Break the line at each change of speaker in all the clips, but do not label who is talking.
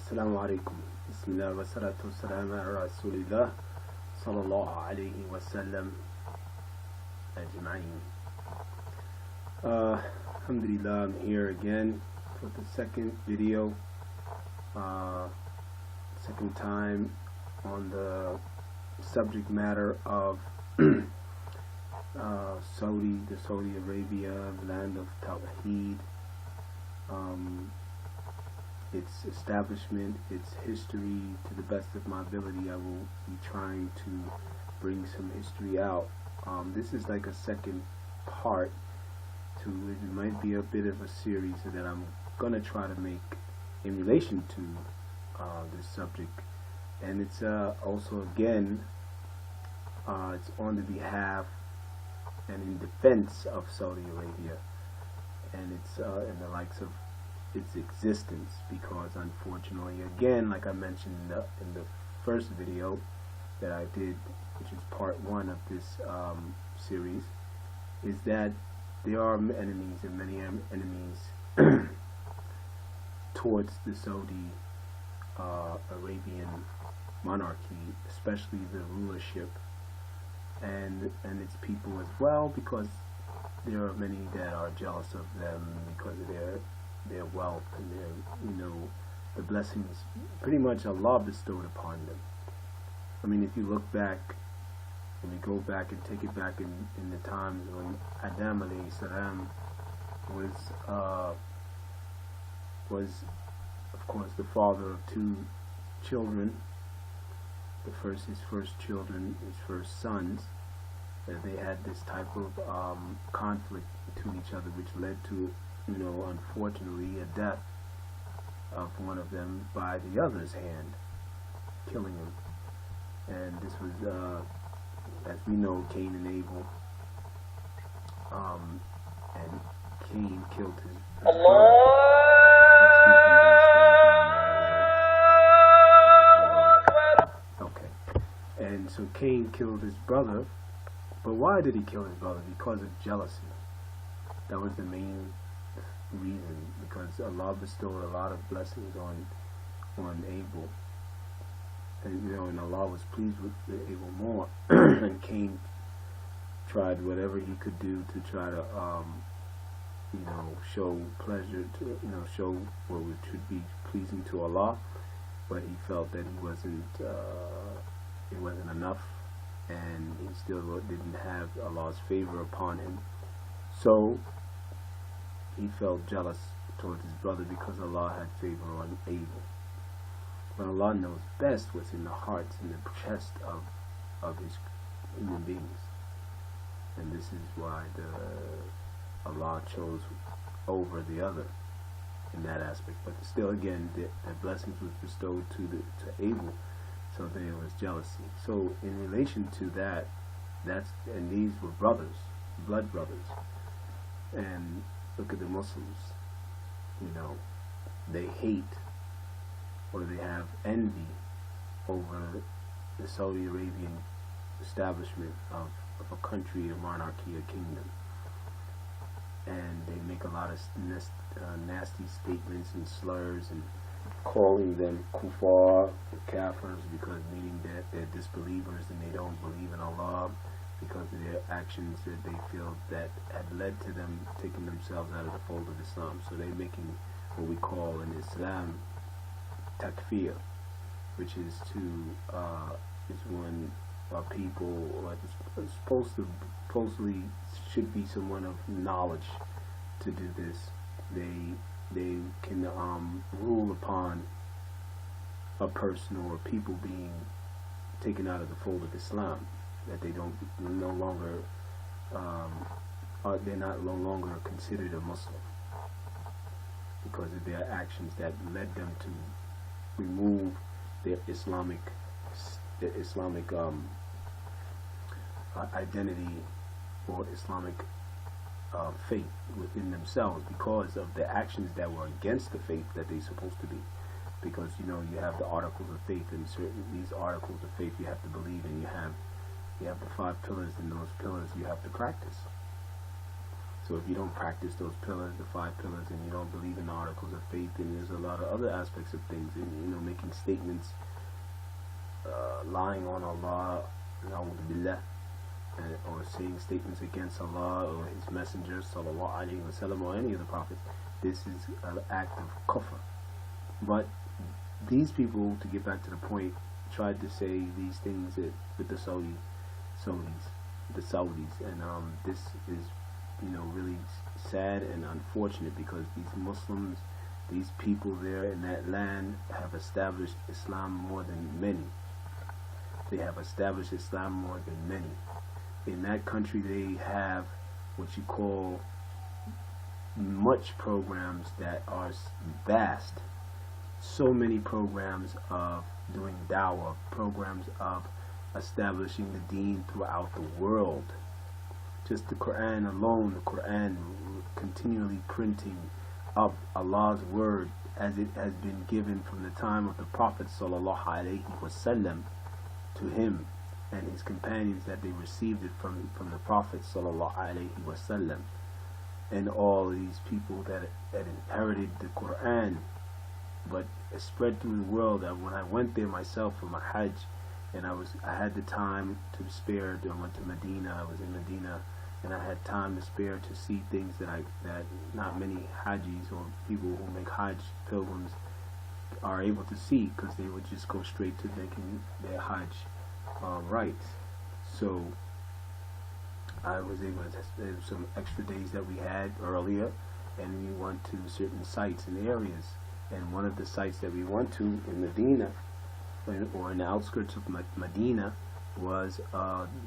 Assalamu alaikum. Bismillah wa salatu wa salam ala Rasulillah sallallahu alayhi wa sallam ajma'in. Alhamdulillah, I'm here again for the second video, second time on the subject matter of Saudi Arabia, the land of Tawheed, its establishment, its history. To the best of my ability, I will be trying to bring some history out. This is like a second part to it. It might be a bit of a series that I'm gonna try to make in relation to this subject, and it's also again it's on the behalf and in defense of Saudi Arabia and its and the likes of its existence, because unfortunately, again, like I mentioned in the first video that I did, which is part one of this series, is that there are enemies and many enemies towards the Saudi Arabian monarchy, especially the rulership and its people as well, because there are many that are jealous of them because of their wealth and their, the blessings pretty much Allah bestowed upon them. I mean, if you look back, when we go back and take it back in the times when Adam alayhi salam was of course the father of two children, his first children, his first sons, that they had this type of conflict between each other, which led to, unfortunately, a death of one of them by the other's hand, killing him. And this was, as we know, Cain and Abel. And Cain killed his brother. Okay. And so Cain killed his brother. But why did he kill his brother? Because of jealousy. That was the main reason, because Allah bestowed a lot of blessings on Abel, and Allah was pleased with Abel more. And Cain tried whatever he could do to try to show pleasure to show what should be pleasing to Allah, but he felt that it wasn't enough, and he still didn't have Allah's favor upon him. So he felt jealous towards his brother because Allah had favor on Abel. But Allah knows best what's in the hearts and the chest of his human beings. And this is why Allah chose over the other in that aspect. But still, again, the blessings was bestowed to Abel, so there was jealousy. So in relation to that, and these were brothers, blood brothers. And look at the Muslims, they hate, or they have envy over the Saudi Arabian establishment of a country, a monarchy, a kingdom. And they make a lot of nasty statements and slurs, and calling them kuffar, kafirs, because meaning that they're disbelievers and they don't believe in Allah, because of their actions that they feel that had led to them taking themselves out of the fold of Islam. So they're making what we call in Islam takfir, which is when people, or supposedly should be someone of knowledge to do this. They can rule upon a person or people being taken out of the fold of Islam, that they they're no longer considered a Muslim because of their actions that led them to remove their Islamic identity or Islamic faith within themselves, because of the actions that were against the faith that they're supposed to be. Because you have the articles of faith, and these articles of faith you have to believe in. You have the 5 pillars, and those pillars you have to practice. So if you don't practice those pillars, the 5 pillars, and you don't believe in the articles of faith, then there's a lot of other aspects of things, and making statements, lying on Allah, billah, or saying statements against Allah or His Messenger, sallallahu alaihi wasallam, or any of the prophets. This is an act of kufr. But these people, to get back to the point, tried to say these things with the Saudis, and this is really sad and unfortunate, because these Muslims, these people there in that land, have established Islam more than many. They have established Islam more than many. In that country, they have what you call much programs that are vast. So many programs of doing dawah, programs of establishing the deen throughout the world. Just the Quran alone, the Quran continually printing up Allah's word as it has been given from the time of the Prophet sallallahu alaihi wasallam to him and his companions, that they received it from the Prophet sallallahu alaihi wasallam, and all these people that inherited the Quran. But it spread through the world. That when I went there myself for my Hajj, and I had the time to spare. I went to Medina. I was in Medina, and I had time to spare to see things that not many Hajjis or people who make Hajj pilgrims are able to see, because they would just go straight to making their Hajj right. So I was able to there's some extra days that we had earlier, and we went to certain sites and areas. And one of the sites that we went to in Medina, or in the outskirts of Medina, was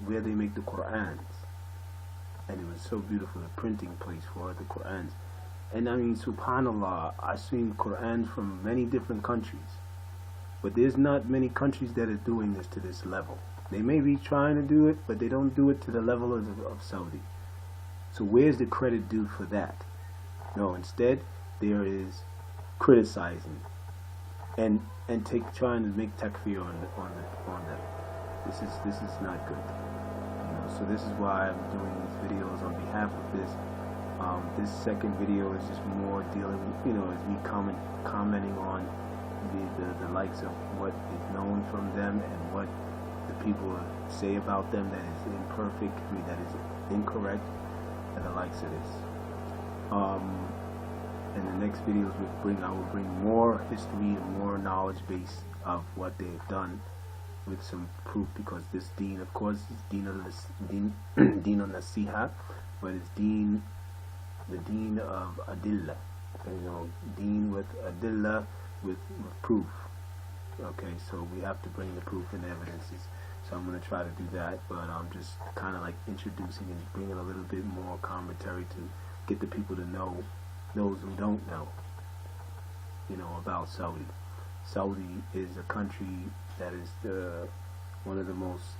where they make the Qur'ans. And it was so beautiful, the printing place for the Qur'ans. And I mean, subhanallah, I've seen Qur'ans from many different countries. But there's not many countries that are doing this to this level. They may be trying to do it, but they don't do it to the level of Saudi. So where's the credit due for that? No, instead, there is criticizing and trying to make takfir on them. This is not good. So this is why I'm doing these videos on behalf of this. This second video is just more dealing with, as me commenting on the likes of what is known from them and what the people say about them that is imperfect, that is incorrect, and the likes of this. In the next videos I will bring more history and more knowledge base of what they've done, with some proof, because this deen, of course, is deen on nasiha, but it's the deen of adillah, deen with adillah, with proof. Okay, so we have to bring the proof and evidences. So I'm going to try to do that, but I'm just kind of like introducing and bringing a little bit more commentary to get the people to know, those who don't know, about Saudi. Saudi is a country that is one of the most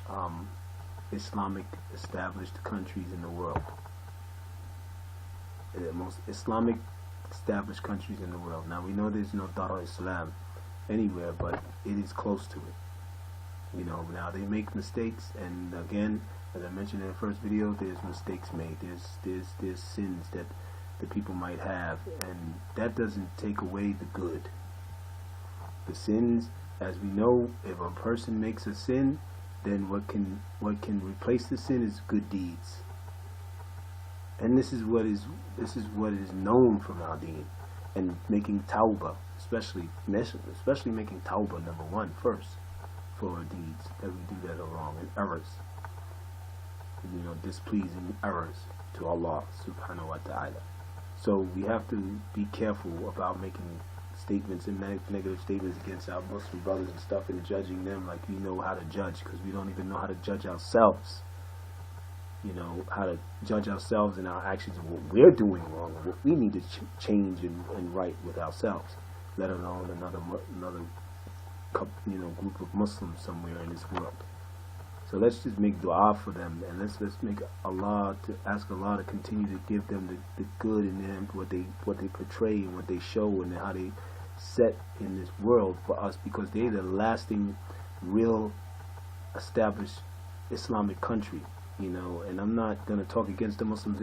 Islamic established countries in the world. The most Islamic established countries in the world. Now we know there's no Dar al-Islam anywhere, but it is close to it. Now they make mistakes, and again, as I mentioned in the first video, there's mistakes made. There's sins that the people might have, and that doesn't take away the good. The sins, as we know, if a person makes a sin, then what can replace the sin is good deeds. And this is what is known from our deen, and making tawbah, especially making tawbah number one first for our deeds that we do that are wrong, and errors, displeasing errors to Allah subhanahu wa ta'ala. So we have to be careful about making statements and negative statements against our Muslim brothers and stuff, and judging them like we know how to judge, because we don't even know how to judge ourselves. How to judge ourselves and our actions, and what we're doing wrong, and what we need to change and right with ourselves, let alone another group of Muslims somewhere in this world. So let's just make dua for them, and let's make ask Allah to continue to give them the good in them, what they portray and what they show and how they set in this world for us, because they're the lasting, real, established Islamic country. And I'm not going to talk against the Muslims